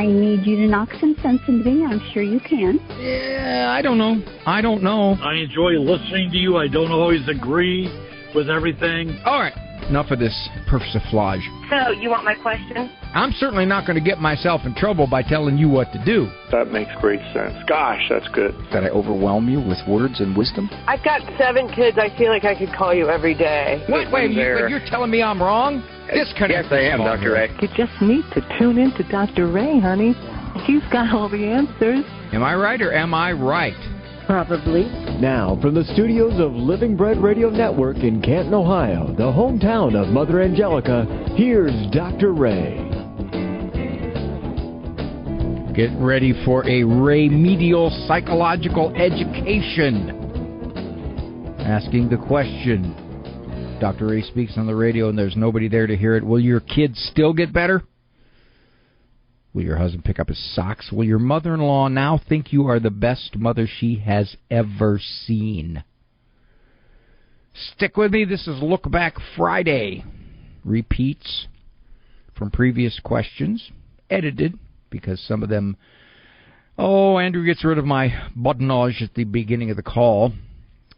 I need you to knock some sense into me. I'm sure you can. Yeah, I don't know. I enjoy listening to you. I don't always agree with everything. All right. Enough of this persiflage. So, you want my question? I'm certainly not going to get myself in trouble by telling you what to do. That makes great sense. Gosh, that's good. Did I overwhelm you with words and wisdom? I've got 7 kids. I feel like I could call you every day. Wait, you're telling me I'm wrong? Disconnect. Yes, I am, Dr. Ray. You just need to tune in to Dr. Ray, honey. He's got all the answers. Am I right or am I right? Probably. Now, from the studios of Living Bread Radio Network in Canton, Ohio, the hometown of Mother Angelica, here's Dr. Ray. Get ready for a remedial psychological education. Asking the question, Dr. Ray speaks on the radio and there's nobody there to hear it. Will your kids still get better? Will your husband pick up his socks? Will your mother-in-law now think you are the best mother she has ever seen? Stick with me. This is Look Back Friday. Repeats from previous questions. Edited, because some of them... Oh, Andrew gets rid of my badinage at the beginning of the call.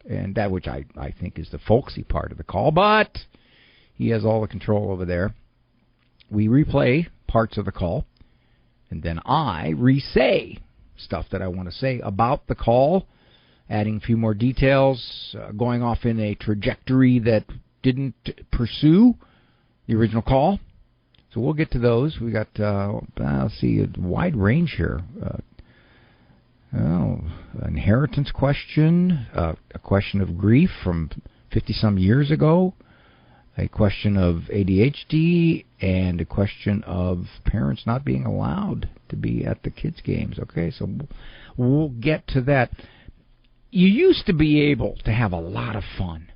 And that which I think is the folksy part of the call. But he has all the control over there. We replay parts of the call. And then I re-say stuff that I want to say about the call, adding a few more details, going off in a trajectory that didn't pursue the original call. So we'll get to those. We got, let's see, a wide range here. Inheritance question, a question of grief from 50-some years ago, a question of ADHD, and a question of parents not being allowed to be at the kids' games. Okay, so we'll get to that. You used to be able to have a lot of fun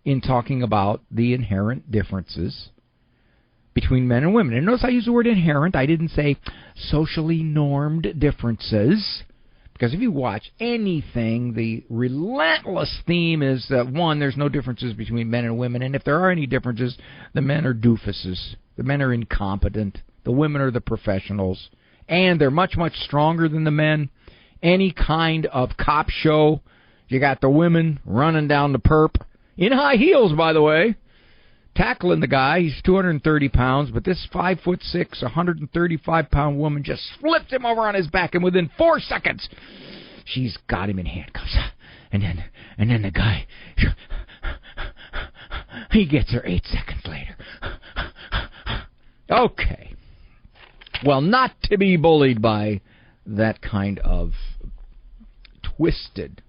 in talking about the inherent differences between men and women. And notice I use the word inherent. I didn't say socially normed differences. Because if you watch anything, the relentless theme is that, one, there's no differences between men and women. And if there are any differences, the men are doofuses. The men are incompetent. The women are the professionals. And they're much, much stronger than the men. Any kind of cop show, you got the women running down the perp. In high heels, by the way. Tackling the guy. He's 230 pounds, but this 5'6", 135-pound woman just flips him over on his back, and within 4 seconds, she's got him in handcuffs. And then the guy, he gets her 8 seconds later. Okay. Well, not to be bullied by that kind of twisted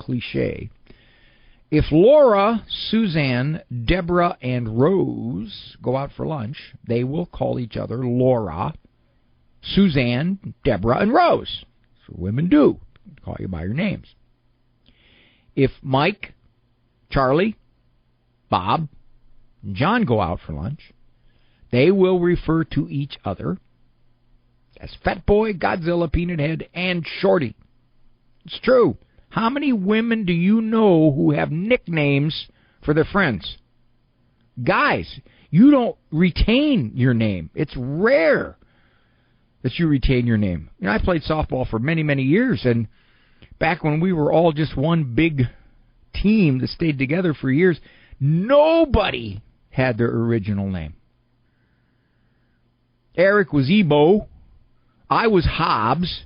cliche. If Laura, Suzanne, Deborah, and Rose go out for lunch, they will call each other Laura, Suzanne, Deborah, and Rose. So women do. Call you by your names. If Mike, Charlie, Bob, and John go out for lunch, they will refer to each other as Fat Boy, Godzilla, Peanut Head, and Shorty. It's true. How many women do you know who have nicknames for their friends? Guys, you don't retain your name. It's rare that you retain your name. You know, I played softball for many, many years, and back when we were all just one big team that stayed together for years, nobody had their original name. Eric was Ebo. I was Hobbs.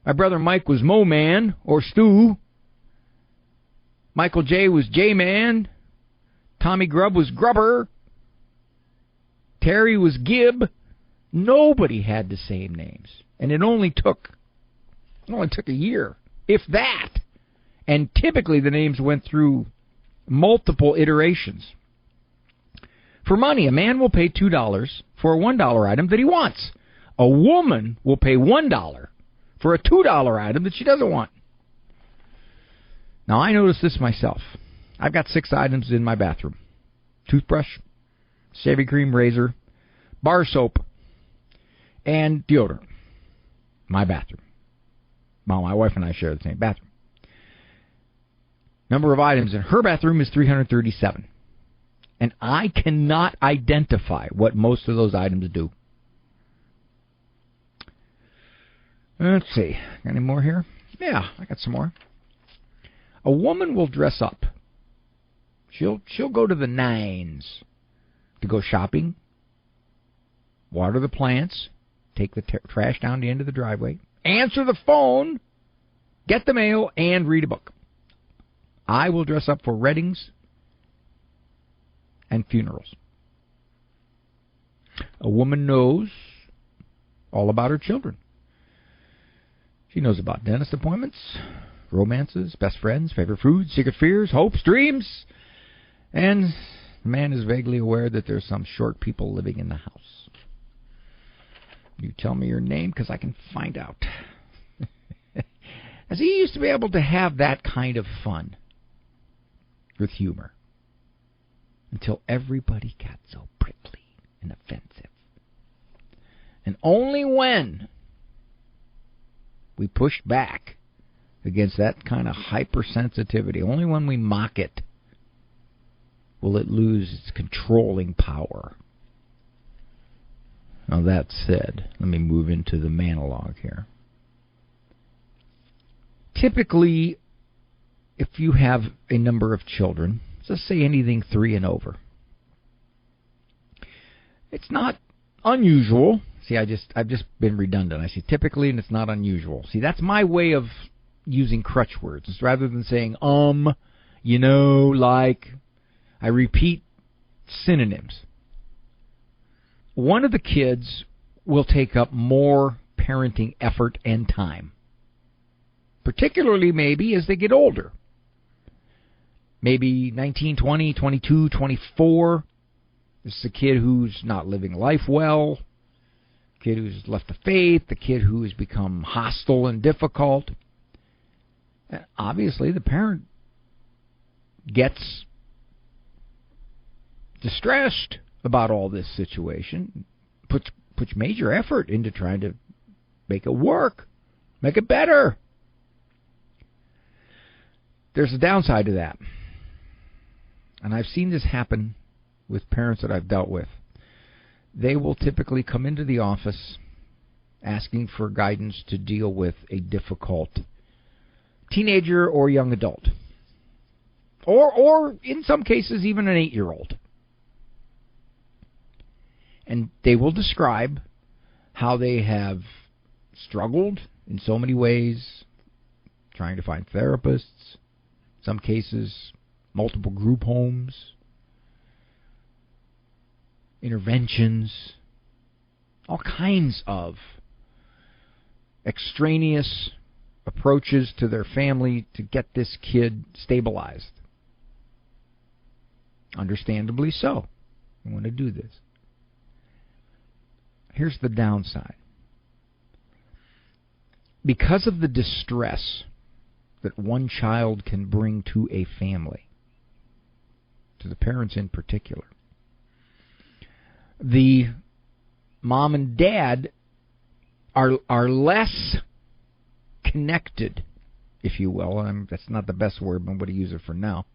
My brother Mike was Mo-Man, or Stu. Michael J. was J-Man. Tommy Grubb was Grubber. Terry was Gib. Nobody had the same names. And it only took a year, if that. And typically the names went through multiple iterations. For money, a man will pay $2 for a $1 item that he wants. A woman will pay $1 for a $2 item that she doesn't want. Now, I noticed this myself. I've got 6 items in my bathroom. Toothbrush, shaving cream, razor, bar soap, and deodorant. My bathroom. Well, my wife and I share the same bathroom. Number of items in her bathroom is 337. And I cannot identify what most of those items do. Let's see. Got any more here? Yeah, I got some more. A woman will dress up. She'll go to the nines to go shopping, water the plants, take the trash down the end of the driveway, answer the phone, get the mail, and read a book. I will dress up for weddings and funerals. A woman knows all about her children. She knows about dentist appointments, romances, best friends, favorite foods, secret fears, hopes, dreams, and the man is vaguely aware that there's some short people living in the house. You tell me your name because I can find out. As he used to be able to have that kind of fun with humor until everybody got so prickly and offensive. And only when we push back against that kind of hypersensitivity, only when we mock it, will it lose its controlling power. Now that said, let me move into the monologue here. Typically, if you have a number of children, let's say anything 3 and over, it's not unusual. See, I've just been redundant. I say typically, and it's not unusual. See, that's my way of using crutch words. It's rather than saying, you know, like, I repeat synonyms. One of the kids will take up more parenting effort and time, particularly maybe as they get older. Maybe 19, 20, 22, 24. This is a kid who's not living life well, kid who's left the faith, the kid who has become hostile and difficult. And obviously, the parent gets distressed about all this situation, puts major effort into trying to make it work, make it better. There's a downside to that. And I've seen this happen with parents that I've dealt with. They will typically come into the office asking for guidance to deal with a difficult teenager or young adult. Or in some cases, even an 8-year-old. And they will describe how they have struggled in so many ways, trying to find therapists, some cases, multiple group homes, interventions, all kinds of extraneous approaches to their family to get this kid stabilized. Understandably so. I want to do this. Here's the downside. Because of the distress that one child can bring to a family, to the parents in particular, the mom and dad are less connected, if you will. That's not the best word, but I'm going to use it for now,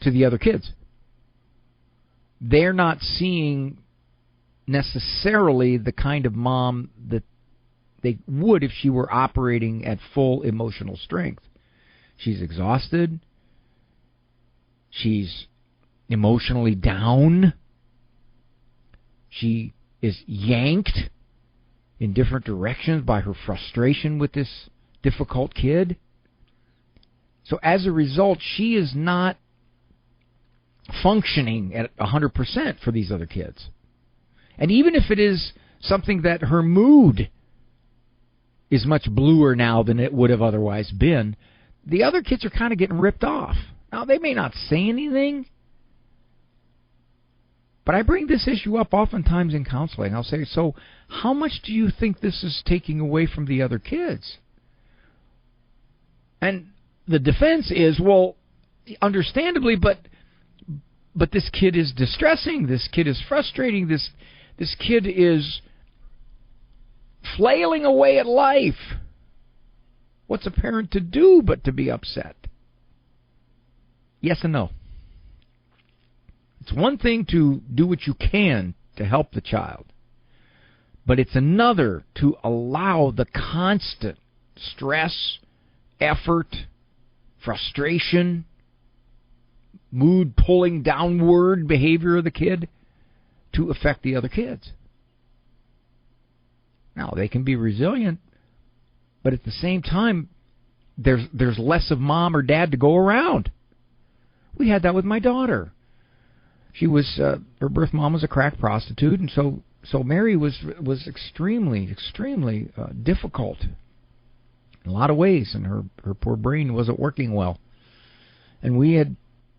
to the other kids. They're not seeing necessarily the kind of mom that they would if she were operating at full emotional strength. She's exhausted. She's emotionally down. She is yanked in different directions by her frustration with this difficult kid. So as a result, she is not functioning at 100% for these other kids. And even if it is something that her mood is much bluer now than it would have otherwise been, the other kids are kind of getting ripped off. Now, they may not say anything, but I bring this issue up oftentimes in counseling. I'll say, so how much do you think this is taking away from the other kids? And the defense is, well, understandably, but this kid is distressing. This kid is frustrating. This kid is flailing away at life. What's a parent to do but to be upset? Yes and no. It's one thing to do what you can to help the child. But it's another to allow the constant stress, effort, frustration, mood pulling downward behavior of the kid to affect the other kids. Now, they can be resilient, but at the same time, there's less of mom or dad to go around. We had that with my daughter. She was her birth mom was a crack prostitute, and so Mary was extremely difficult in a lot of ways, and her poor brain wasn't working well. And we had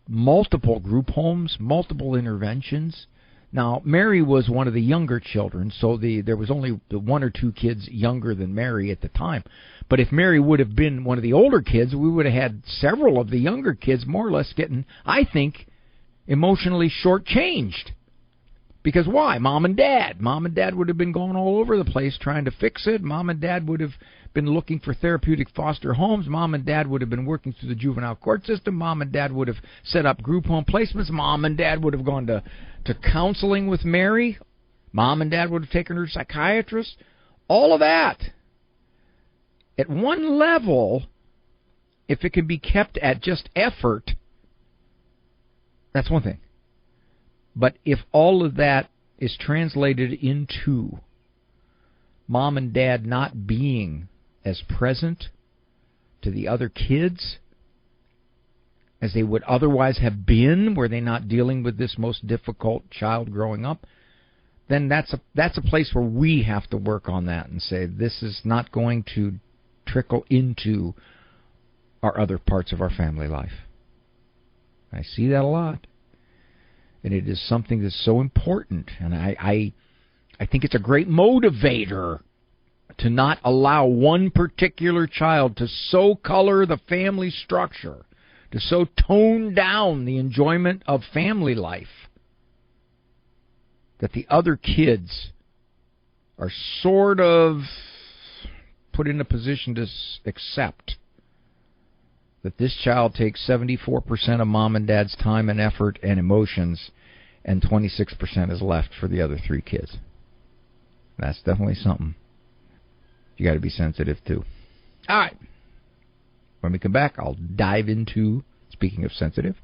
multiple group homes, multiple interventions. Now, Mary was one of the younger children, so there was only one or two kids younger than Mary at the time. But if Mary would have been one of the older kids, we would have had several of the younger kids more or less getting, I think, emotionally shortchanged. Because why? Mom and Dad. Mom and Dad would have been going all over the place trying to fix it. Mom and Dad would have been looking for therapeutic foster homes. Mom and Dad would have been working through the juvenile court system. Mom and Dad would have set up group home placements. Mom and Dad would have gone to counseling with Mary. Mom and Dad would have taken her to psychiatrists. All of that. At one level, if it can be kept at just effort, that's one thing. But if all of that is translated into mom and dad not being as present to the other kids as they would otherwise have been, were they not dealing with this most difficult child growing up, then that's a place where we have to work on that and say this is not going to trickle into our other parts of our family life. I see that a lot. And it is something that's so important. And I think it's a great motivator to not allow one particular child to so color the family structure, to so tone down the enjoyment of family life, that the other kids are sort of put in a position to accept that this child takes 74% of mom and dad's time and effort and emotions, and 26% is left for the other three kids. That's definitely something you got to be sensitive to. All right. When we come back, I'll dive into, speaking of sensitive,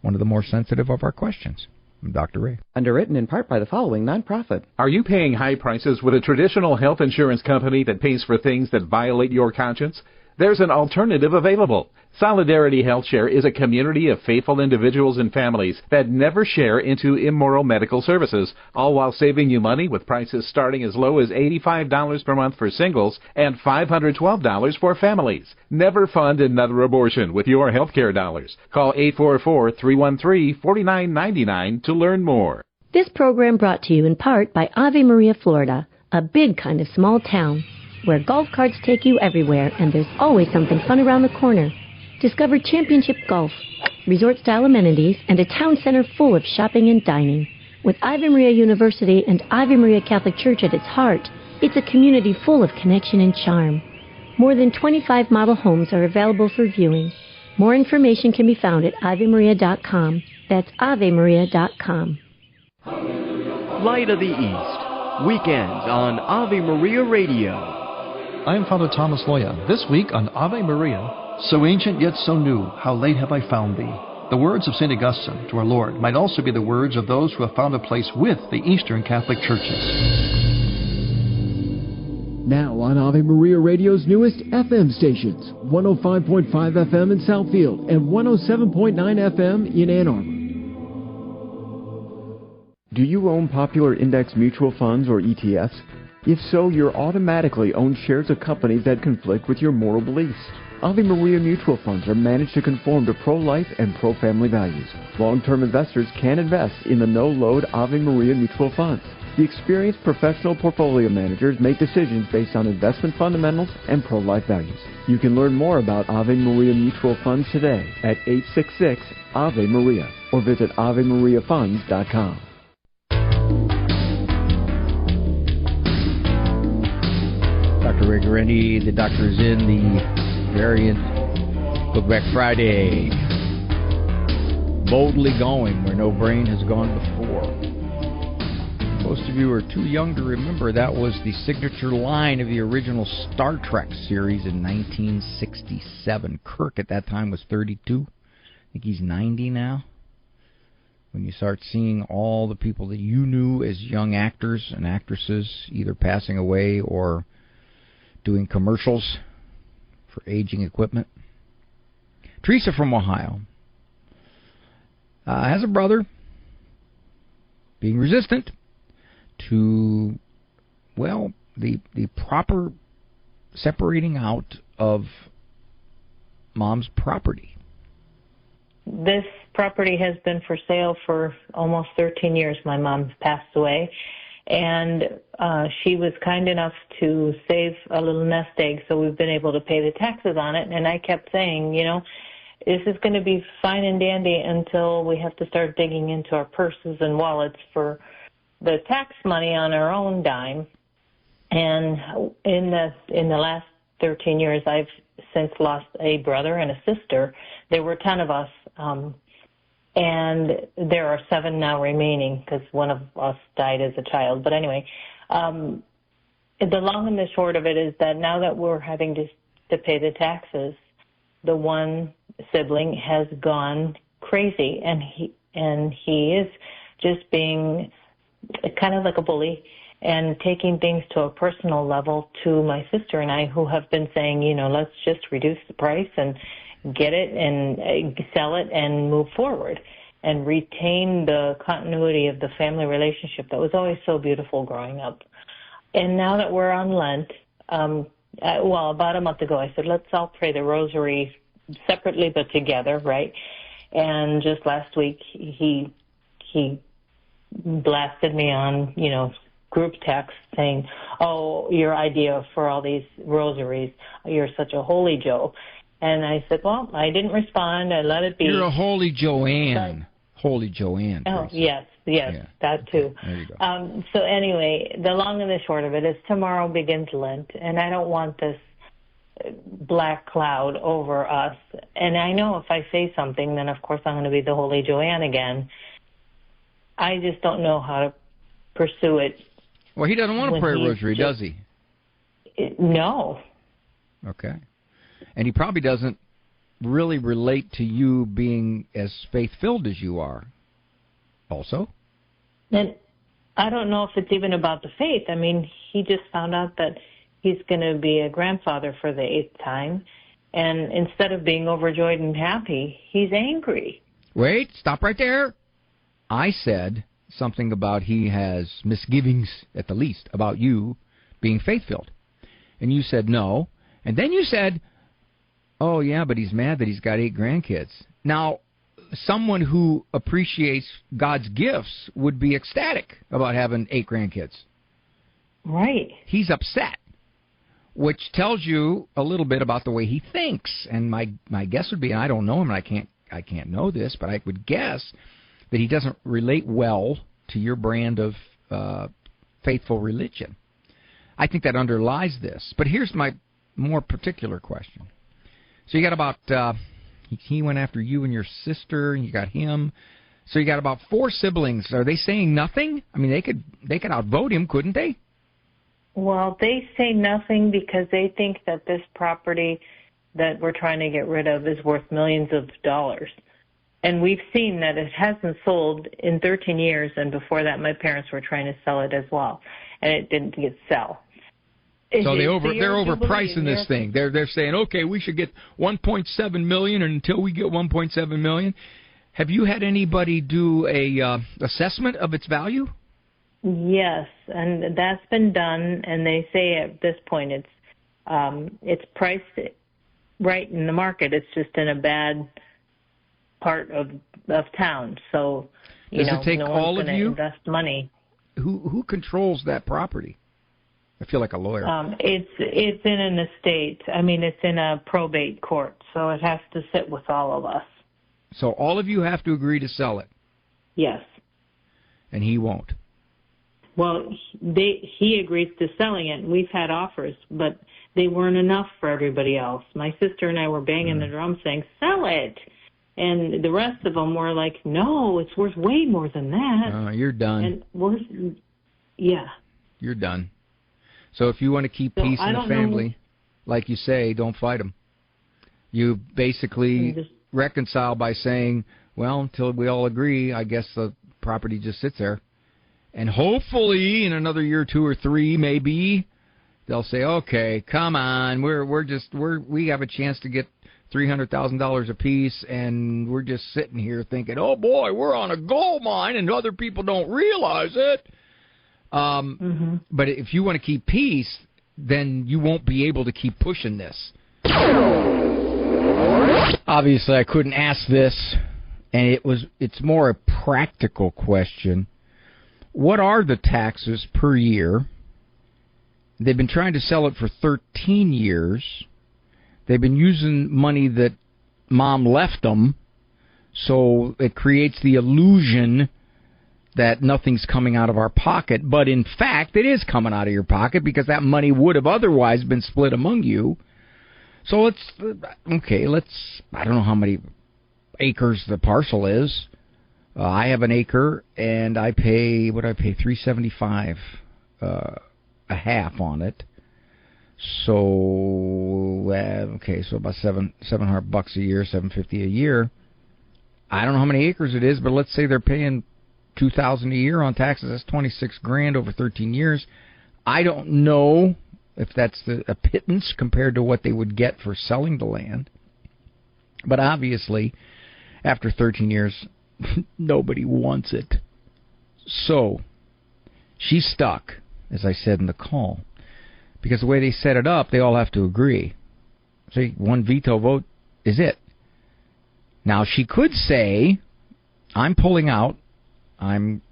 one of the more sensitive of our questions. I'm Dr. Ray. Underwritten in part by the following nonprofit. Are you paying high prices with a traditional health insurance company that pays for things that violate your conscience? There's an alternative available. Solidarity HealthShare is a community of faithful individuals and families that never share into immoral medical services, all while saving you money with prices starting as low as $85 per month for singles and $512 for families. Never fund another abortion with your healthcare dollars. Call 844-313-4999 to learn more. This program brought to you in part by Ave Maria, Florida, a big kind of small town where golf carts take you everywhere and there's always something fun around the corner. Discover championship golf, resort-style amenities, and a town center full of shopping and dining. With Ave Maria University and Ave Maria Catholic Church at its heart, it's a community full of connection and charm. More than 25 model homes are available for viewing. More information can be found at AveMaria.com. That's AveMaria.com. Light of the East, weekends on Ave Maria Radio. I am Father Thomas Loya. This week on Ave Maria, so ancient yet so new, how late have I found thee. The words of St. Augustine to our Lord might also be the words of those who have found a place with the Eastern Catholic Churches. Now on Ave Maria Radio's newest FM stations, 105.5 FM in Southfield and 107.9 FM in Ann Arbor. Do you own popular index mutual funds or ETFs? If so, you're automatically own shares of companies that conflict with your moral beliefs. Ave Maria mutual funds are managed to conform to pro-life and pro-family values. Long-term investors can invest in the no-load Ave Maria mutual funds. The experienced professional portfolio managers make decisions based on investment fundamentals and pro-life values. You can learn more about Ave Maria mutual funds today at 866-AVE-MARIA or visit AveMariaFunds.com. Dr. Ray Guarendi, the doctor is in the variant Look Back Friday. Boldly going where no brain has gone before. Close of you are too young to remember, that was the signature line of the original Star Trek series in 1967. Kirk at that time was 32. I think he's 90 now. When you start seeing all the people that you knew as young actors and actresses either passing away or doing commercials for aging equipment. Teresa from Ohio has a brother being resistant to, well, the proper separating out of Mom's property. This property has been for sale for almost 13 years. My mom passed away, and she was kind enough to save a little nest egg, so we've been able to pay the taxes on it. And I kept saying, you know, this is going to be fine and dandy until we have to start digging into our purses and wallets for the tax money on our own dime. And in the last 13 years, I've since lost a brother and a sister. There were 10 of us, and there are 7 now remaining because one of us died as a child. But anyway, the long and the short of it is that now that we're having to pay the taxes, the one sibling has gone crazy, and he is just being kind of like a bully and taking things to a personal level to my sister and I, who have been saying, you know, let's just reduce the price and get it and sell it and move forward and retain the continuity of the family relationship that was always so beautiful growing up. And now that we're on Lent, about a month ago, I said, let's all pray the rosary separately but together, right? And just last week, he blasted me on, you know, group text saying, oh, your idea for all these rosaries, you're such a holy Joe. And I said, well, I didn't respond. I let it be. You're a holy Joanne. Holy Joanne. Oh, yes, yeah. That too. There you go. So anyway, the long and the short of it is tomorrow begins Lent, and I don't want this black cloud over us. And I know if I say something, then of course I'm going to be the holy Joanne again. I just don't know how to pursue it. Well, he doesn't want to pray a rosary, does he? No. Okay. And he probably doesn't really relate to you being as faith-filled as you are also. And I don't know if it's even about the faith. I mean, he just found out that he's going to be a grandfather for the 8th time. And instead of being overjoyed and happy, he's angry. Wait, stop right there. I said something about he has misgivings, at the least, about you being faith-filled. And you said no. And then you said, oh, yeah, but he's mad that he's got 8 grandkids. Now, someone who appreciates God's gifts would be ecstatic about having 8 grandkids. Right. He's upset, which tells you a little bit about the way he thinks. And my guess would be, and I don't know him, and I can't know this, but I would guess that he doesn't relate well to your brand of faithful religion. I think that underlies this. But here's my more particular question. So you got about, he went after you and your sister, and you got him. So you got about 4 siblings. Are they saying nothing? I mean, they could outvote him, couldn't they? Well, they say nothing because they think that this property that we're trying to get rid of is worth millions of dollars. And we've seen that it hasn't sold in 13 years, and before that my parents were trying to sell it as well, and it didn't get sell. So they're overpricing this thing. They're saying, okay, we should get $1.7 million, and until we get $1.7 million. Have you had anybody do a assessment of its value? Yes, and that's been done, and they say at this point it's priced right in the market. It's just in a bad part of town, so Does it take no all one's of going to you? invest money. Who controls that property? I feel like a lawyer. It's in an estate. I mean, it's in a probate court, so it has to sit with all of us. So all of you have to agree to sell it? Yes. And he won't? Well, he agrees to selling it, and we've had offers, but they weren't enough for everybody else. My sister and I were banging the drum saying, sell it. And the rest of them were like, no, it's worth way more than that. You're done. And Yeah. You're done. So if you want to keep peace in the family, like you say, don't fight them. You basically reconcile by saying, well, until we all agree, I guess the property just sits there. And hopefully in another year, 2 or 3, maybe, they'll say, okay, come on, we have a chance to get $300,000 apiece, and we're just sitting here thinking, oh boy, we're on a gold mine, and other people don't realize it. But if you want to keep peace, then you won't be able to keep pushing this. Obviously, I couldn't ask this, and it's more a practical question. What are the taxes per year? They've been trying to sell it for 13 years. They've been using money that Mom left them, so it creates the illusion that nothing's coming out of our pocket. But in fact, it is coming out of your pocket because that money would have otherwise been split among you. So I don't know how many acres the parcel is. I have an acre, and I pay, $375 a half on it. So, so about $700 a year, $750 a year. I don't know how many acres it is, but let's say they're paying $2,000 a year on taxes. That's $26,000 over 13 years. I don't know if that's a pittance compared to what they would get for selling the land. But obviously, after 13 years, nobody wants it. So, she's stuck, as I said in the call. Because the way they set it up, they all have to agree. See, one veto vote is it. Now, she could say, I'm pulling out. I'm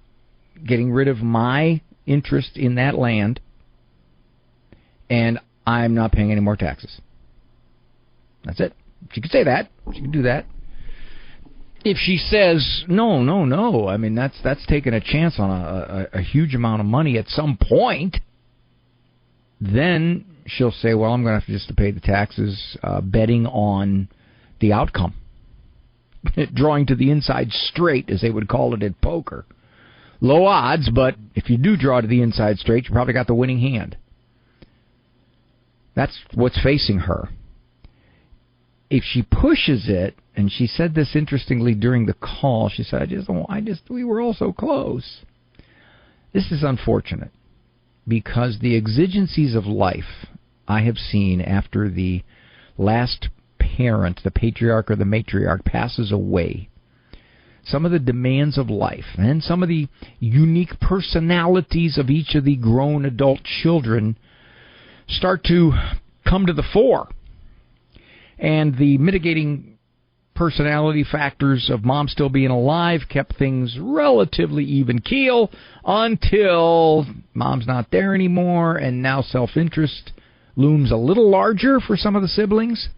getting rid of my interest in that land, and I'm not paying any more taxes. That's it. She could say that. She could do that. If she says, no, I mean, that's taking a chance on a huge amount of money at some point, then she'll say, well, I'm going to have just to pay the taxes, betting on the outcome. Drawing to the inside straight, as they would call it at poker. Low odds, but if you do draw to the inside straight, you probably got the winning hand. That's what's facing her. If she pushes it, and she said this interestingly during the call, she said, we were all so close. This is unfortunate, because the exigencies of life I have seen after the last parent, the patriarch or the matriarch, passes away, some of the demands of life and some of the unique personalities of each of the grown adult children start to come to the fore. And the mitigating personality factors of Mom still being alive kept things relatively even keel until Mom's not there anymore, and now self-interest looms a little larger for some of the siblings,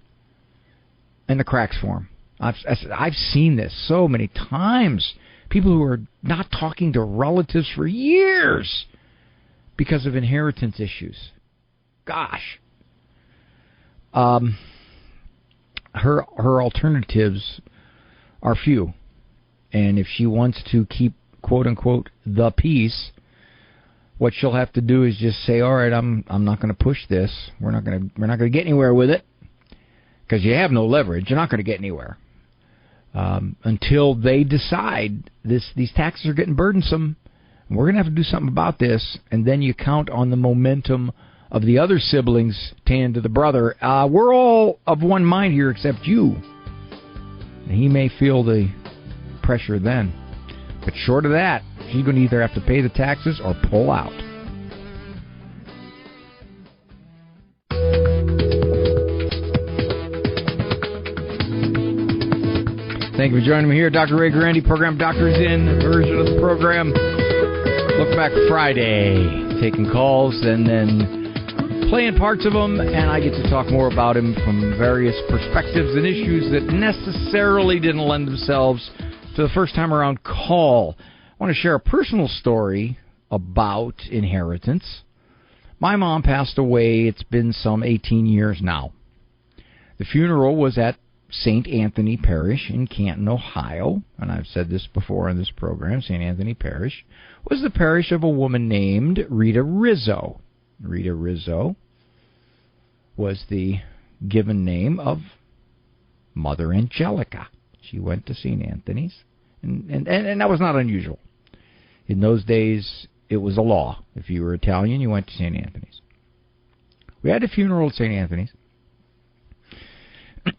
and the cracks form. I've seen this so many times. People who are not talking to relatives for years because of inheritance issues. Gosh. Her alternatives are few. And if she wants to keep, quote-unquote, the peace, what she'll have to do is just say, all right, I'm not going to push this. We're not going to get anywhere with it. Because you have no leverage. You're not going to get anywhere. Until they decide these taxes are getting burdensome, and we're going to have to do something about this, and then you count on the momentum of the other siblings to hand to the brother. We're all of one mind here except you. And he may feel the pressure then. But short of that, she's going to either have to pay the taxes or pull out. Thank you for joining me here. Dr. Ray Guarendi, program Doctors In version of the program. Look back Friday, taking calls and then playing parts of them, and I get to talk more about him from various perspectives and issues that necessarily didn't lend themselves to the first time around call. I want to share a personal story about inheritance. My mom passed away. It's been some 18 years now. The funeral was at St. Anthony Parish in Canton, Ohio, and I've said this before on this program, St. Anthony Parish, was the parish of a woman named Rita Rizzo. Rita Rizzo was the given name of Mother Angelica. She went to St. Anthony's, and that was not unusual. In those days, it was a law. If you were Italian, you went to St. Anthony's. We had a funeral at St. Anthony's.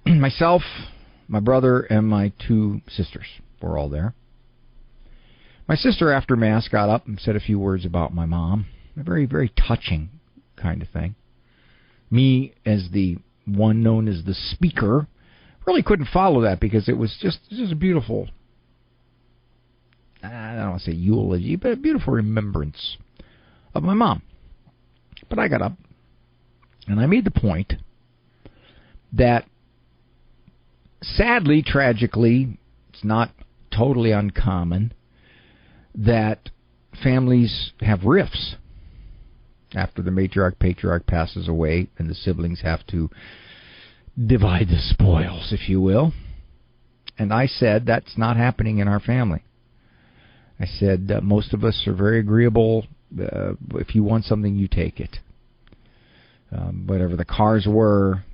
Myself, my brother, and my two sisters were all there. My sister, after Mass, got up and said a few words about my mom. A very, very touching kind of thing. Me, as the one known as the speaker, really couldn't follow that because it was just a beautiful, I don't want to say eulogy, but a beautiful remembrance of my mom. But I got up, and I made the point that, sadly, tragically, it's not totally uncommon that families have rifts after the matriarch-patriarch passes away and the siblings have to divide the spoils, if you will. And I said that's not happening in our family. I said most of us are very agreeable. If you want something, you take it. Whatever the cars were,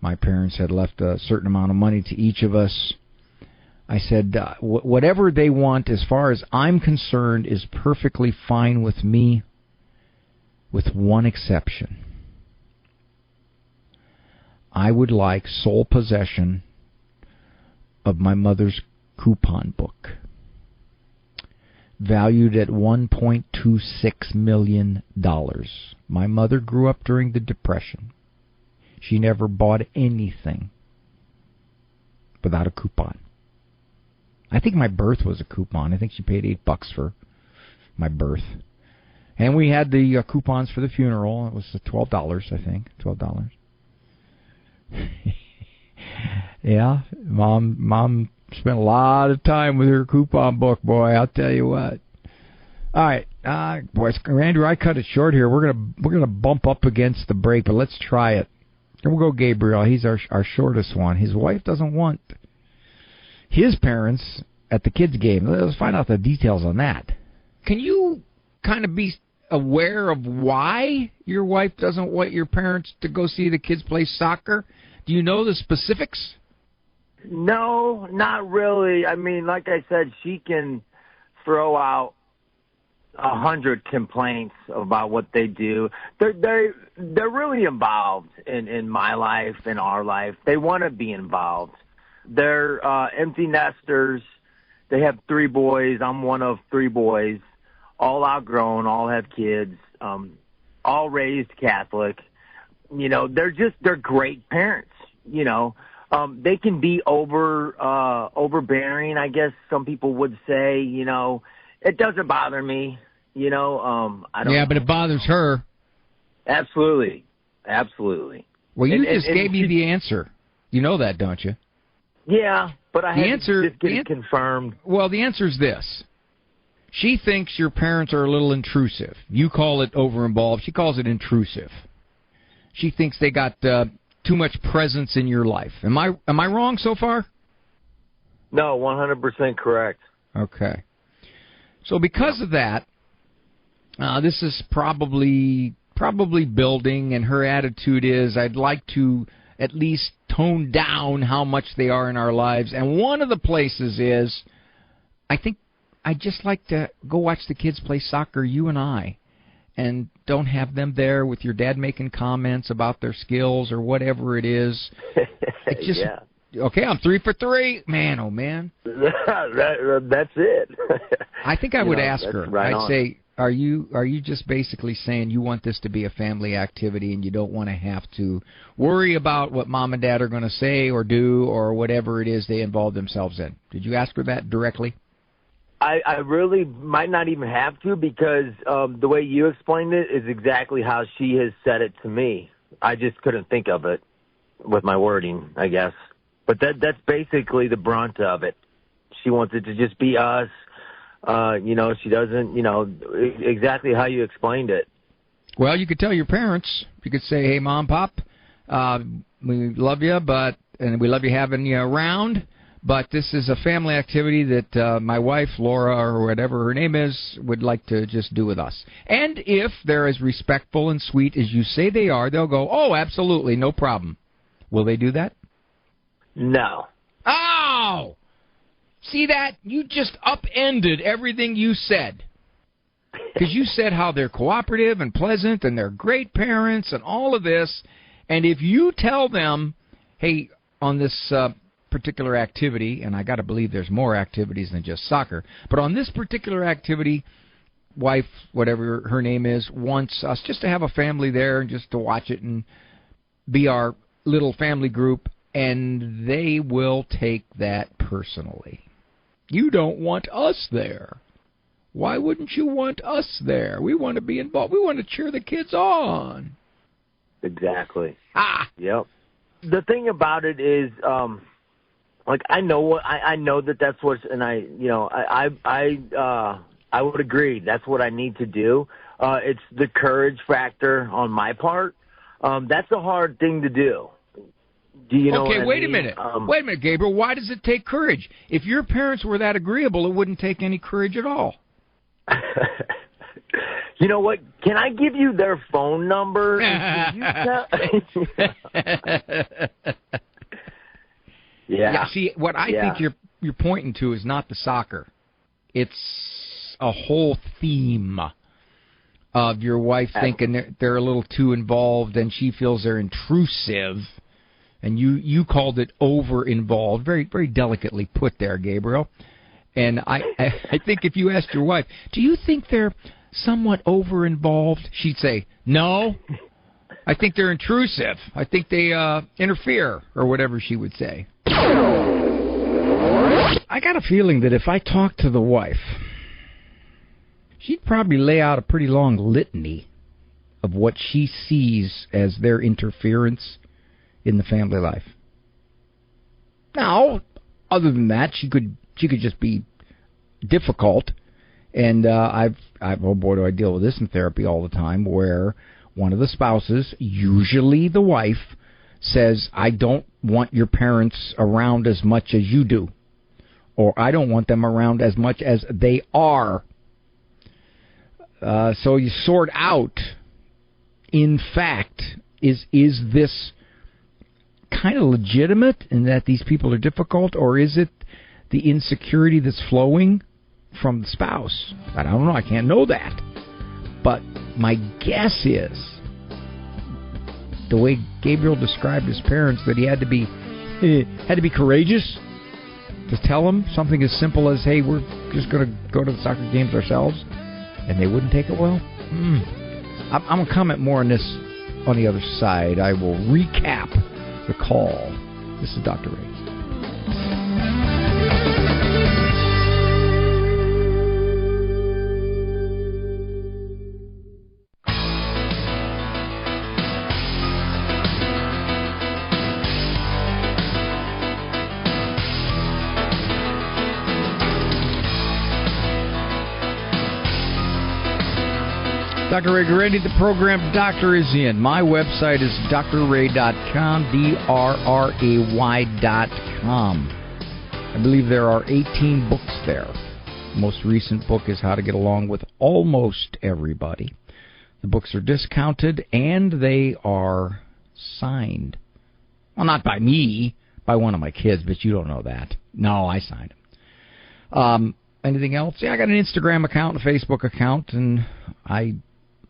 my parents had left a certain amount of money to each of us. I said, whatever they want, as far as I'm concerned, is perfectly fine with me, with one exception. I would like sole possession of my mother's coupon book, valued at $1.26 million. My mother grew up during the Depression. She never bought anything without a coupon. I think my birth was a coupon. I think she paid $8 for my birth. And we had the coupons for the funeral. It was $12, I think. $12. Yeah, Mom spent a lot of time with her coupon book, boy, I'll tell you what. All right, boys, Andrew, I cut it short here. We're gonna bump up against the break, but let's try it. And we'll go Gabriel. He's our shortest one. His wife doesn't want his parents at the kids' game. Let's find out the details on that. Can you kind of be aware of why your wife doesn't want your parents to go see the kids play soccer? Do you know the specifics? No, not really. I mean, like I said, she can throw out 100 complaints about what they do. They're really involved in my life, in our life. They want to be involved. They're empty nesters. They have 3 boys. I'm one of 3 boys, all outgrown, all have kids, all raised Catholic. You know, they're great parents. You know, they can be overbearing, I guess some people would say. You know, it doesn't bother me. You know, I don't. Yeah, but it bothers her. Absolutely, absolutely. Well, you just gave me the answer. You know that, don't you? Yeah, but I had to just get it confirmed. Well, the answer is this. She thinks your parents are a little intrusive. You call it over-involved. She calls it intrusive. She thinks they got too much presence in your life. Am I wrong so far? No, 100% correct. Okay. So because of that, this is probably building, and her attitude is, I'd like to at least tone down how much they are in our lives. And one of the places is, I think I'd just like to go watch the kids play soccer, you and I, and don't have them there with your dad making comments about their skills or whatever it is. It just, yeah. Okay, I'm 3 for 3. Man, oh man. That's it. I think I would ask her. Right I'd say, are you just basically saying you want this to be a family activity and you don't want to have to worry about what mom and dad are going to say or do or whatever it is they involve themselves in? Did you ask her that directly? I really might not even have to, because the way you explained it is exactly how she has said it to me. I just couldn't think of it with my wording, I guess. But that's basically the brunt of it. She wants it to just be us. You know, she doesn't, you know, exactly how you explained it. Well, you could tell your parents. You could say, hey, Mom, Pop, we love you, and we love you having you around, But this is a family activity that my wife, Laura, or whatever her name is, would like to just do with us. And if they're as respectful and sweet as you say they are, they'll go, oh, absolutely, no problem. Will they do that? No. Oh! See that? You just upended everything you said. Because you said how they're cooperative and pleasant and they're great parents and all of this. And if you tell them, hey, on this particular activity, and I got to believe there's more activities than just soccer, but on this particular activity, wife, whatever her name is, wants us just to have a family there and just to watch it and be our little family group, and they will take that personally. You don't want us there. Why wouldn't you want us there? We want to be involved. We want to cheer the kids on. Exactly. Ah. Yep. The thing about it is, like I know that that's what's, and I would agree that's what I need to do. It's the courage factor on my part. That's a hard thing to do. Do you know? Okay, wait a minute. Wait a minute, Gabriel. Why does it take courage? If your parents were that agreeable, it wouldn't take any courage at all. You know what? Can I give you their phone number? Yeah. See, what I think you're pointing to is not the soccer. It's a whole theme of your wife thinking they're a little too involved and she feels they're intrusive. And you called it over-involved, very, very delicately put there, Gabriel. And I think if you asked your wife, do you think they're somewhat over-involved? She'd say, no. I think they're intrusive. I think they interfere, or whatever she would say. I got a feeling that if I talked to the wife, she'd probably lay out a pretty long litany of what she sees as their interference in the family life. Now, other than that, she could just be difficult, and oh boy, do I deal with this in therapy all the time, where one of the spouses, usually the wife, says, I don't want your parents around as much as you do, or I don't want them around as much as they are. So you sort out, in fact, is this kind of legitimate in that these people are difficult, or is it the insecurity that's flowing from the spouse? I don't know. I can't know that. But my guess is, the way Gabriel described his parents, that he had to be courageous to tell them something as simple as, hey, we're just going to go to the soccer games ourselves, and they wouldn't take it well. I'm going to comment more on this on the other side. I will recap the call. This is Dr. Ray. Dr. Ray Guarendi, the program Doctor is in. My website is drray.com, drray.com. I believe there are 18 books there. The most recent book is How to Get Along with Almost Everybody. The books are discounted, and they are signed. Well, not by me, by one of my kids, but you don't know that. No, I signed them. Anything else? Yeah, I got an Instagram account, a Facebook account, and I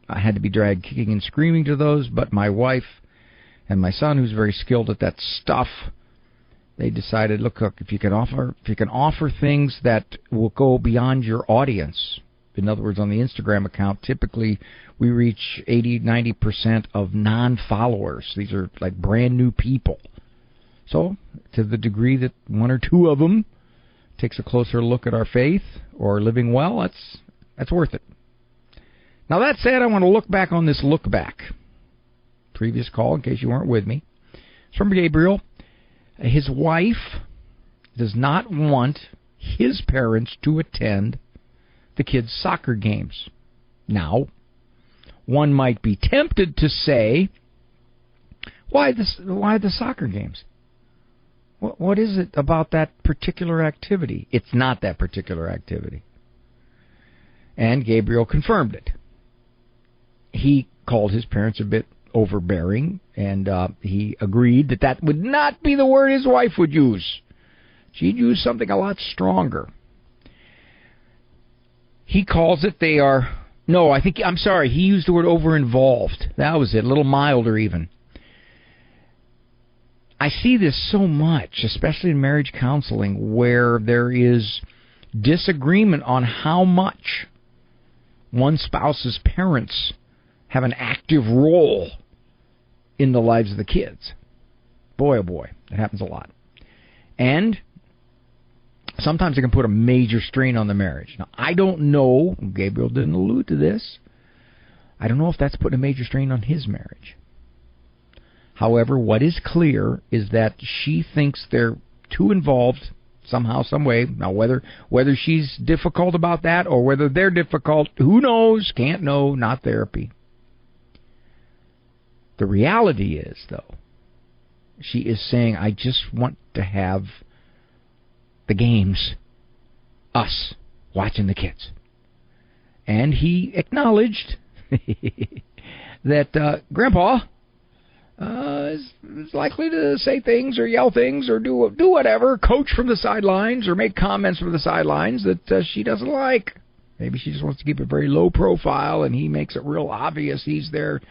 had to be dragged kicking and screaming to those, but my wife and my son, who's very skilled at that stuff, they decided, look, if you can offer things that will go beyond your audience. In other words, on the Instagram account, typically we reach 80-90% of non-followers. These are like brand new people. So, to the degree that one or two of them takes a closer look at our faith or living well, that's worth it. Now, that said, I want to look back on this look back. Previous call, in case you weren't with me. It's from Gabriel. His wife does not want his parents to attend the kids' soccer games. Now, one might be tempted to say, why the soccer games? What is it about that particular activity? It's not that particular activity. And Gabriel confirmed it. He called his parents a bit overbearing, and he agreed that that would not be the word his wife would use. She'd use something a lot stronger. He calls it they are... No, I'm sorry, he used the word over-involved. That was it, a little milder even. I see this so much, especially in marriage counseling, where there is disagreement on how much one spouse's parents have an active role in the lives of the kids. Boy, oh boy, it happens a lot. And sometimes it can put a major strain on the marriage. Now, I don't know, Gabriel didn't allude to this, I don't know if that's putting a major strain on his marriage. However, what is clear is that she thinks they're too involved somehow, some way. Now, whether she's difficult about that or whether they're difficult, who knows? Can't know, not therapy. The reality is, though, she is saying, I just want to have the games, us, watching the kids. And he acknowledged that Grandpa is likely to say things or yell things or do whatever, coach from the sidelines or make comments from the sidelines that she doesn't like. Maybe she just wants to keep a very low profile, and he makes it real obvious he's there,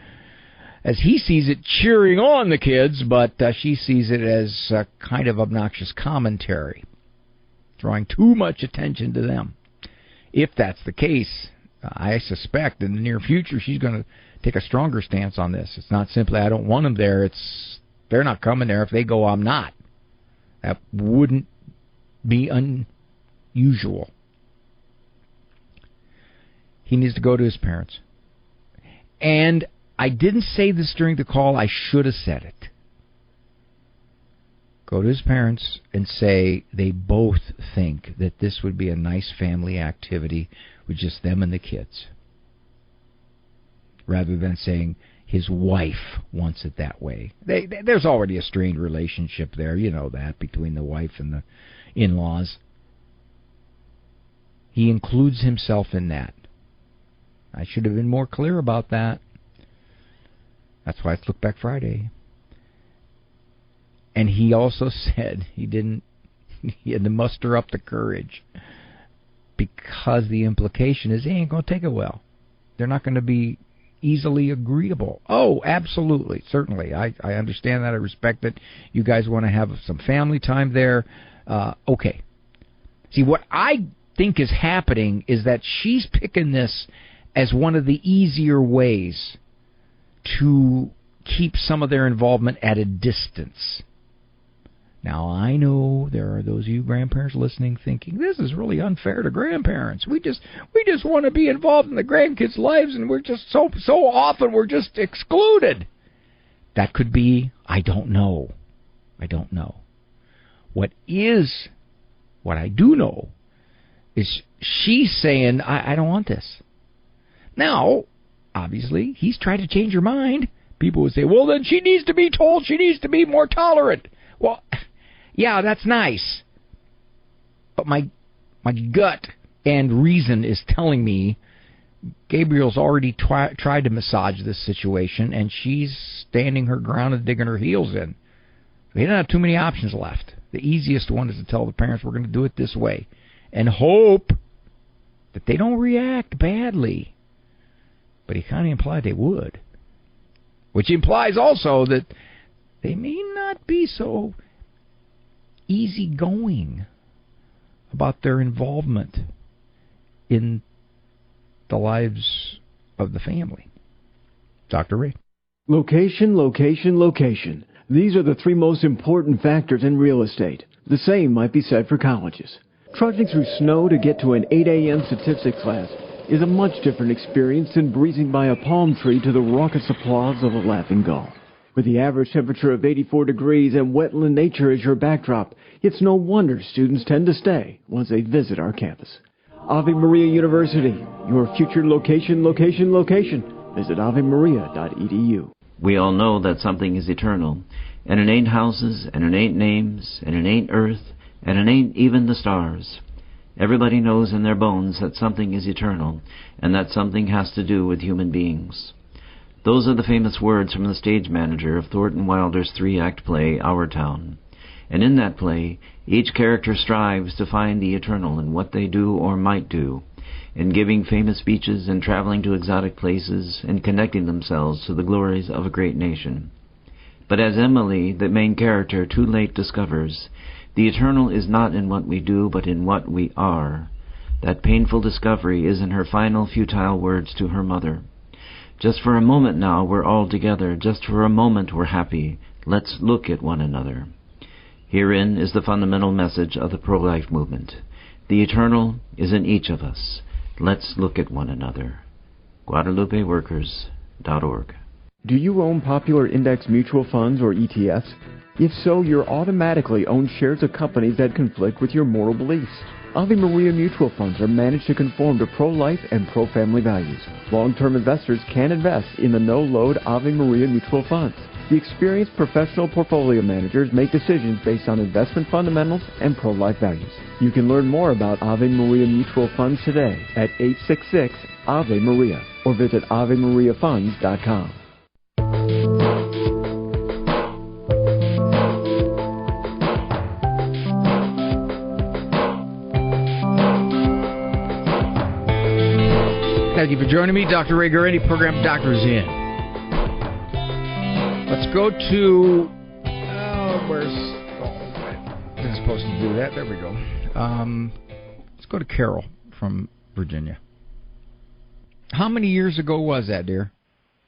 as he sees it, cheering on the kids, but she sees it as a kind of obnoxious commentary, drawing too much attention to them. If that's the case, I suspect in the near future she's going to take a stronger stance on this. It's not simply, I don't want them there. It's, they're not coming there. If they go, I'm not. That wouldn't be unusual. He needs to go to his parents. And I didn't say this during the call. I should have said it. Go to his parents and say they both think that this would be a nice family activity with just them and the kids, rather than saying his wife wants it that way. There's already a strained relationship there, you know that, between the wife and the in-laws. He includes himself in that. I should have been more clear about that. That's why it's Look Back Friday. And he also said he had to muster up the courage, because the implication is he ain't going to take it well. They're not going to be easily agreeable. Oh, absolutely, certainly. I understand that. I respect it. You guys want to have some family time there. Okay. See, what I think is happening is that she's picking this as one of the easier ways to keep some of their involvement at a distance. Now, I know there are those of you grandparents listening thinking, this is really unfair to grandparents. We just want to be involved in the grandkids' lives, and we're just so often we're just excluded. That could be, I don't know. What I do know is she's saying, I don't want this. Now, obviously, he's trying to change her mind. People would say, well, then she needs to be told she needs to be more tolerant. Well, yeah, that's nice. But my gut and reason is telling me Gabriel's already tried to massage this situation, and she's standing her ground and digging her heels in. They don't have too many options left. The easiest one is to tell the parents we're going to do it this way and hope that they don't react badly. But he kind of implied they would, which implies also that they may not be so easygoing about their involvement in the lives of the family. Dr. Ray. Location, location, location. These are the three most important factors in real estate. The same might be said for colleges. Trudging through snow to get to an 8 a.m. statistics class is a much different experience than breezing by a palm tree to the raucous applause of a laughing gull. With the average temperature of 84 degrees and wetland nature as your backdrop, it's no wonder students tend to stay once they visit our campus. Ave Maria University, your future location, location, location. Visit avemaria.edu. We all know that something is eternal. And it ain't houses, and it ain't names, and it ain't earth, and it ain't even the stars. Everybody knows in their bones that something is eternal, and that something has to do with human beings. Those are the famous words from the stage manager of Thornton Wilder's 3-act play, Our Town. And in that play, each character strives to find the eternal in what they do or might do, in giving famous speeches and traveling to exotic places and connecting themselves to the glories of a great nation. But as Emily, the main character, too late discovers, the eternal is not in what we do, but in what we are. That painful discovery is in her final futile words to her mother. Just for a moment now we're all together. Just for a moment we're happy. Let's look at one another. Herein is the fundamental message of the pro-life movement. The eternal is in each of us. Let's look at one another. GuadalupeWorkers.org. Do you own popular index mutual funds or ETFs? If so, you're automatically own shares of companies that conflict with your moral beliefs. Ave Maria mutual funds are managed to conform to pro-life and pro-family values. Long-term investors can invest in the no-load Ave Maria mutual funds. The experienced professional portfolio managers make decisions based on investment fundamentals and pro-life values. You can learn more about Ave Maria mutual funds today at 866-AVE-MARIA or visit AveMariaFunds.com. Thank you for joining me, Dr. Ray Guarendi, program Doctors In. Let's go to, I'm supposed to do that. There we go. Let's go to Carol from Virginia. How many years ago was that, dear?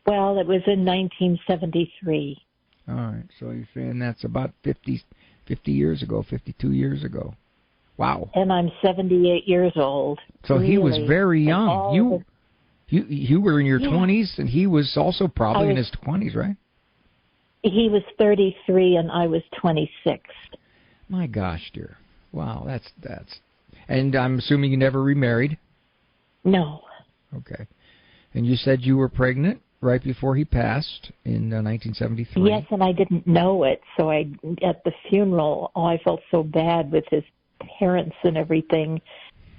Well, it was in 1973. All right, so you're saying that's about 50 years ago, 52 years ago. Wow. And I'm 78 years old. So really. He was very young. You were in your 20s, and he was also probably in his 20s, right? He was 33, and I was 26. My gosh, dear. Wow, that's. And I'm assuming you never remarried? No. Okay. And you said you were pregnant right before he passed in 1973? Yes, and I didn't know it. So at the funeral, I felt so bad with his parents and everything.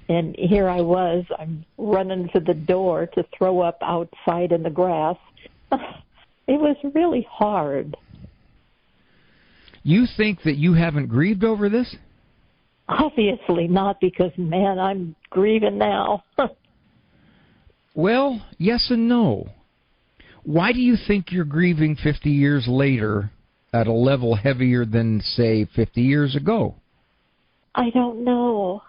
And here I was, I'm running to the door to throw up outside in the grass. It was really hard. You think that you haven't grieved over this? Obviously not, because, man, I'm grieving now. Well, yes and no. Why do you think you're grieving 50 years later at a level heavier than, say, 50 years ago? I don't know.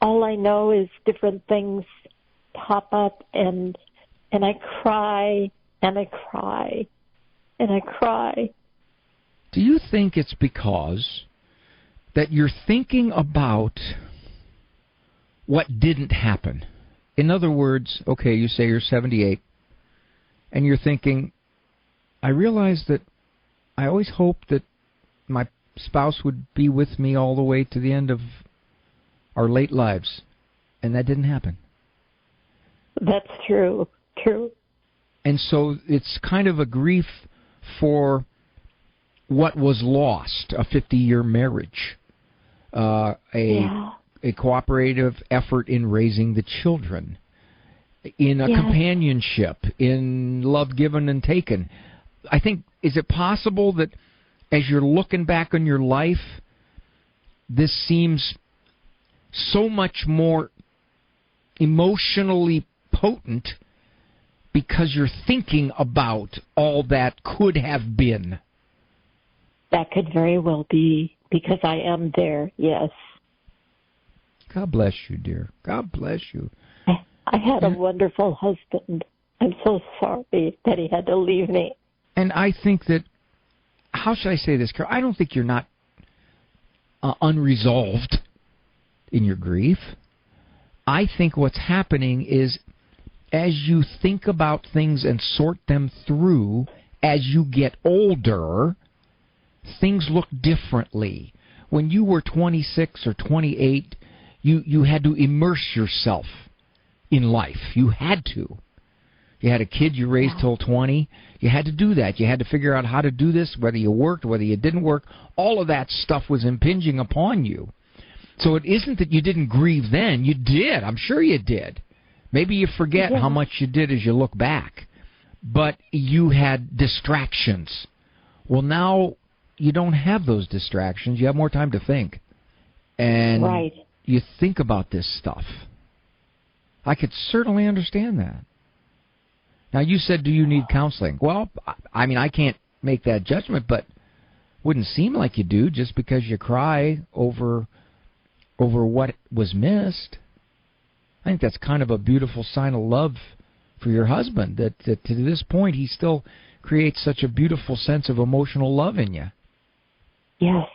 All I know is different things pop up, and I cry, and I cry, and I cry. Do you think it's because that you're thinking about what didn't happen? In other words, okay, you say you're 78, and you're thinking, I realize that I always hoped that my spouse would be with me all the way to the end of our late lives, and that didn't happen. That's true. And so it's kind of a grief for what was lost, a 50-year marriage, a cooperative effort in raising the children, in a companionship, in love given and taken. I think, is it possible that as you're looking back on your life, this seems so much more emotionally potent because you're thinking about all that could have been? That could very well be, because I am there, yes. God bless you, dear. God bless you. I had a wonderful husband. I'm so sorry that he had to leave me. And I think that, how should I say this, Carol? I don't think you're not unresolved in your grief. I think what's happening is, as you think about things and sort them through, as you get older, things look differently. When you were 26 or 28, you had to immerse yourself in life. You had to. You had a kid you raised till 20. You had to do that. You had to figure out how to do this, whether you worked, whether you didn't work. All of that stuff was impinging upon you. So it isn't that you didn't grieve then. You did. I'm sure you did. Maybe you forget how much you did as you look back. But you had distractions. Well, now you don't have those distractions. You have more time to think. And you think about this stuff. I could certainly understand that. Now, you said, do you need counseling? Well, I mean, I can't make that judgment, but wouldn't seem like you do just because you cry over what was missed. I think that's kind of a beautiful sign of love for your husband, that to this point he still creates such a beautiful sense of emotional love in you. Yes,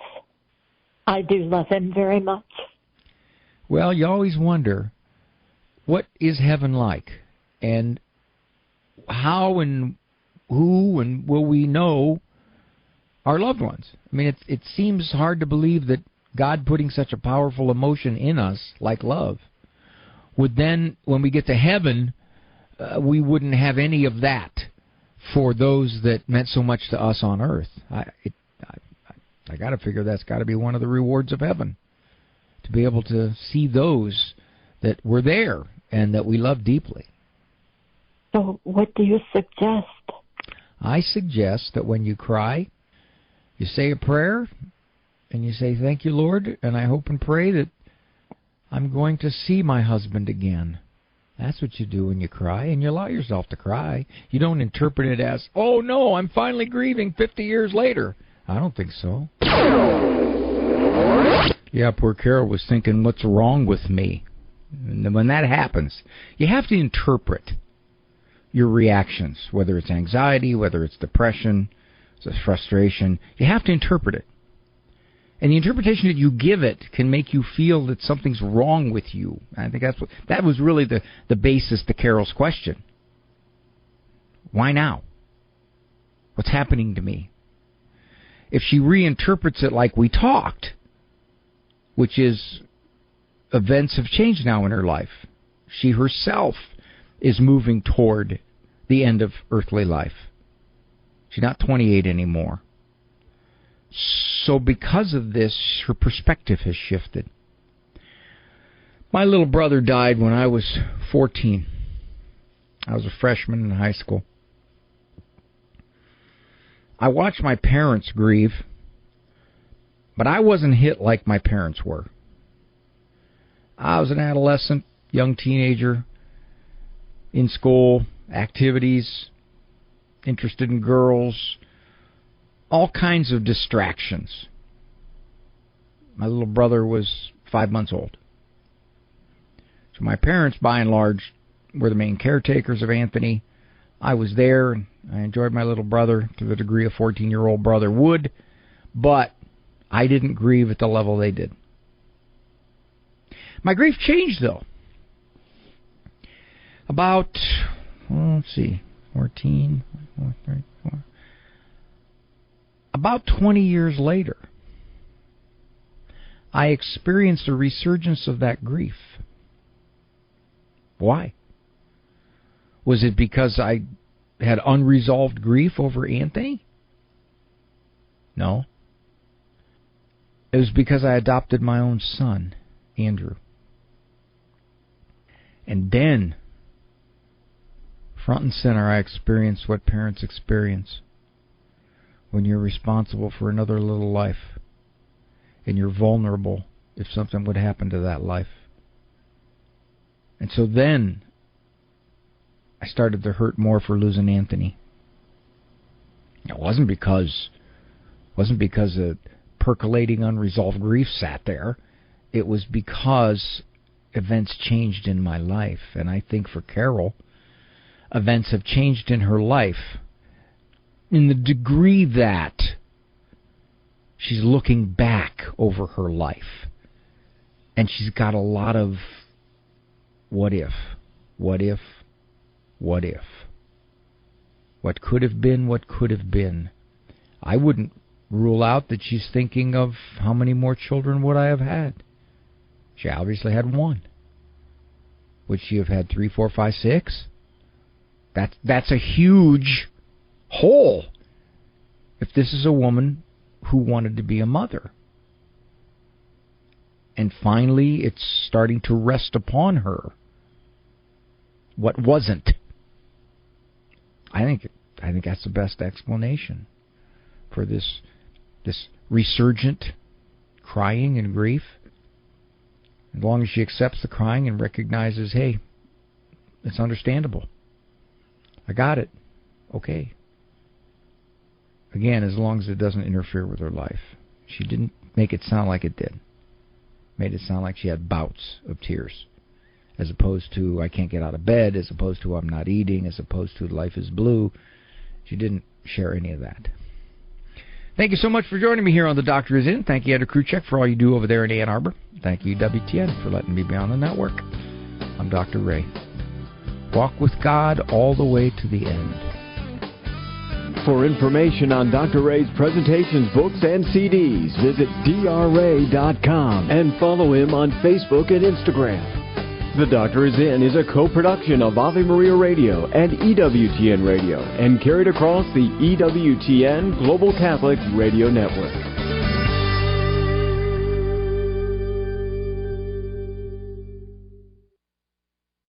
I do love him very much. Well, you always wonder, what is heaven like? And how and who and will we know our loved ones? I mean, it seems hard to believe that God putting such a powerful emotion in us, like love, would then, when we get to heaven, we wouldn't have any of that for those that meant so much to us on earth. I got to figure that's got to be one of the rewards of heaven, to be able to see those that were there and that we love deeply. So what do you suggest? I suggest that when you cry, you say a prayer and you say, thank you, Lord, and I hope and pray that I'm going to see my husband again. That's what you do when you cry, and you allow yourself to cry. You don't interpret it as, oh, no, I'm finally grieving 50 years later. I don't think so. Yeah, poor Carol was thinking, what's wrong with me? And when that happens, you have to interpret your reactions, whether it's anxiety, whether it's depression, it's frustration. You have to interpret it. And the interpretation that you give it can make you feel that something's wrong with you. I think that was really the basis to Carol's question. Why now? What's happening to me? If she reinterprets it like we talked, which is events have changed now in her life. She herself is moving toward the end of earthly life. She's not 28 anymore. So because of this, her perspective has shifted. My little brother died when I was 14. I was a freshman in high school. I watched my parents grieve, but I wasn't hit like my parents were. I was an adolescent, young teenager, in school, activities, interested in girls, all kinds of distractions. My little brother was 5 months old. So my parents, by and large, were the main caretakers of Anthony. I was there, and I enjoyed my little brother to the degree a 14-year-old brother would, but I didn't grieve at the level they did. My grief changed, though. About, 14, 34. About 20 years later, I experienced a resurgence of that grief. Why? Was it because I had unresolved grief over Anthony? No. It was because I adopted my own son, Andrew. And then, front and center, I experienced what parents experience when you're responsible for another little life and you're vulnerable if something would happen to that life. And so then I started to hurt more for losing Anthony. It wasn't because a percolating unresolved grief sat there. It was because events changed in my life. And I think for Carol, events have changed in her life in the degree that she's looking back over her life. And she's got a lot of what if. What could have been, what could have been. I wouldn't rule out that she's thinking of how many more children would I have had. She obviously had one. Would she have had 3, 4, 5, 6? That's a huge hole. If this is a woman who wanted to be a mother, and finally it's starting to rest upon her what wasn't. I think that's the best explanation for this resurgent crying and grief. As long as she accepts the crying and recognizes, hey, it's understandable. I got it. Okay. Again, as long as it doesn't interfere with her life. She didn't make it sound like it did. Made it sound like she had bouts of tears. As opposed to, I can't get out of bed, as opposed to, I'm not eating, as opposed to, life is blue. She didn't share any of that. Thank you so much for joining me here on The Doctor Is In. Thank you, Ed Kruchek, for all you do over there in Ann Arbor. Thank you, EWTN, for letting me be on the network. I'm Dr. Ray. Walk with God all the way to the end. For information on Dr. Ray's presentations, books, and CDs, visit drray.com and follow him on Facebook and Instagram. The Doctor Is In is a co-production of Ave Maria Radio and EWTN Radio and carried across the EWTN Global Catholic Radio Network.